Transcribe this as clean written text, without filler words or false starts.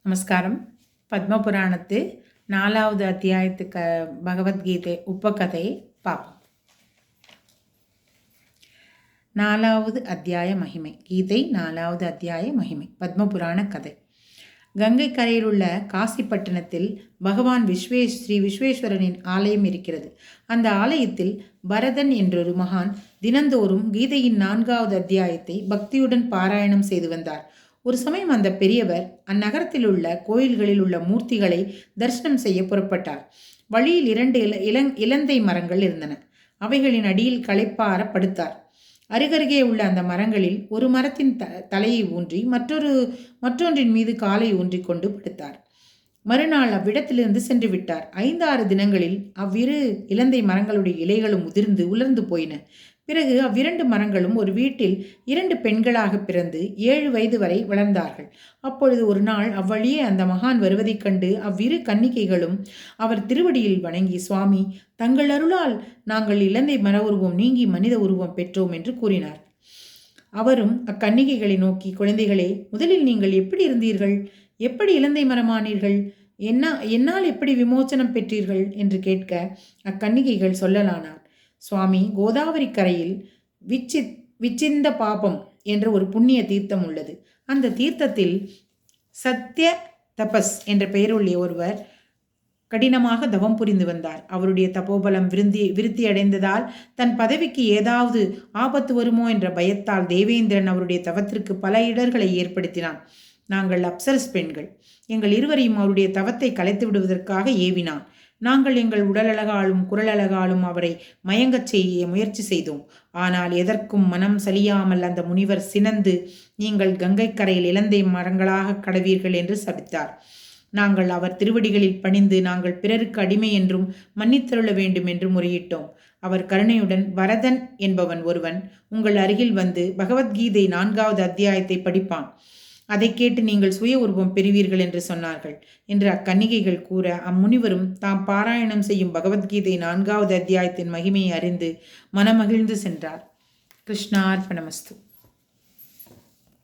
நமஸ்காரம். பத்மபுராணத்து 4வது அத்தியாயத்துக்கு பகவத்கீதை உபகதையை பார்ப்போம். 4வது அத்தியாய மகிமை. கீதை 4வது அத்தியாய மகிமை. பத்மபுராண கதை. கங்கை கரையில் உள்ள காசிப்பட்டினத்தில் பகவான் ஸ்ரீ விஸ்வேஸ்வரனின் ஆலயம் இருக்கிறது. அந்த ஆலயத்தில் பரதன் என்றொரு மகான் தினந்தோறும் கீதையின் 4வது அத்தியாயத்தை பக்தியுடன் பாராயணம் செய்து வந்தார். ஒரு சமயம் அந்த பெரியவர் அந்நகரத்தில் உள்ள கோயில்களில் உள்ள மூர்த்திகளை தரிசனம் செய்ய புறப்பட்டார். வழியில் 2 இலந்தை மரங்கள் இருந்தன. அவைகளின் அடியில் களைப்பார படுத்தார். அருகருகே உள்ள அந்த மரங்களில் ஒரு மரத்தின் தலையை ஊன்றி மற்றொன்றின் மீது காலை ஊன்றி கொண்டு படுத்தார். மறுநாள் அவ்விடத்திலிருந்து சென்று விட்டார். 5-6 தினங்களில் அவ்விரு இலந்தை மரங்களுடைய இலைகளும் உதிர்ந்து உலர்ந்து போயின. பிறகு அவ்விரண்டு மரங்களும் ஒரு வீட்டில் 2 பெண்களாக பிறந்து 7 வயது வரை வளர்ந்தார்கள். அப்பொழுது ஒரு நாள் அவ்வழியே அந்த மகான் வருவதைக் கண்டு அவ்விரு கன்னிகைகளும் அவர் திருவடியில் வணங்கி, சுவாமி, தங்கள் அருளால் நாங்கள் இலந்தை மர உருவம் நீங்கி மனித உருவம் பெற்றோம் என்று கூறினார். அவரும் அக்கன்னிகைகளை நோக்கி, குழந்தைகளே, முதலில் நீங்கள் எப்படி இருந்தீர்கள்? எப்படி இலந்தை மரமானீர்கள்? என்னால் எப்படி விமோச்சனம் பெற்றீர்கள் என்று கேட்க அக்கன்னிகைகள் சொல்லலானார். சுவாமி, கோதாவரி கரையில் விச்சிந்த பாபம் என்ற ஒரு புண்ணிய தீர்த்தம் உள்ளது. அந்த தீர்த்தத்தில் சத்ய தபஸ் என்ற பெயருள்ள ஒருவர் கடினமாக தவம் புரிந்து வந்தார். அவருடைய தபோபலம் விருத்தி அடைந்ததால் தன் பதவிக்கு ஏதாவது ஆபத்து வருமோ என்ற பயத்தால் தேவேந்திரன் அவருடைய தவத்திற்கு பல இடர்களை ஏற்படுத்தினான். நாங்கள் அப்சரஸ் பெண்கள். எங்கள் இருவரையும் அவருடைய தவத்தை கலைத்து விடுவதற்காக ஏவினான். நாங்கள் எங்கள் உடலழகாலும் குரலழகாலும் அவரை மயங்கச் செய்ய முயற்சி செய்தோம். ஆனால் எதற்கும் மனம் சலியாமல் அந்த முனிவர் சினந்து, நீங்கள் கங்கை கரையில் இலந்தை மரங்களாக கடவீர்கள் என்று சபித்தார். நாங்கள் அவர் திருவடிகளில் பணிந்து நாங்கள் பிறருக்கு அடிமை என்றும் மன்னித்தருள வேண்டும் என்று முறையிட்டோம். அவர் கருணையுடன், பரதன் என்பவன் ஒருவன் உங்கள் அருகில் வந்து பகவத்கீதை 4வது அத்தியாயத்தை படிப்பான். அதை கேட்டு நீங்கள் சுய உருவம் பெறுவீர்கள் என்று சொன்னார்கள் என்று அக்கன்னிகைகள் கூற, அம்முனிவரும் தாம் பாராயணம் செய்யும் பகவத்கீதை 4வது அத்தியாயத்தின் மகிமையை அறிந்து மனமகிழ்ந்து சென்றார். கிருஷ்ணார்ப்பணமஸ்து.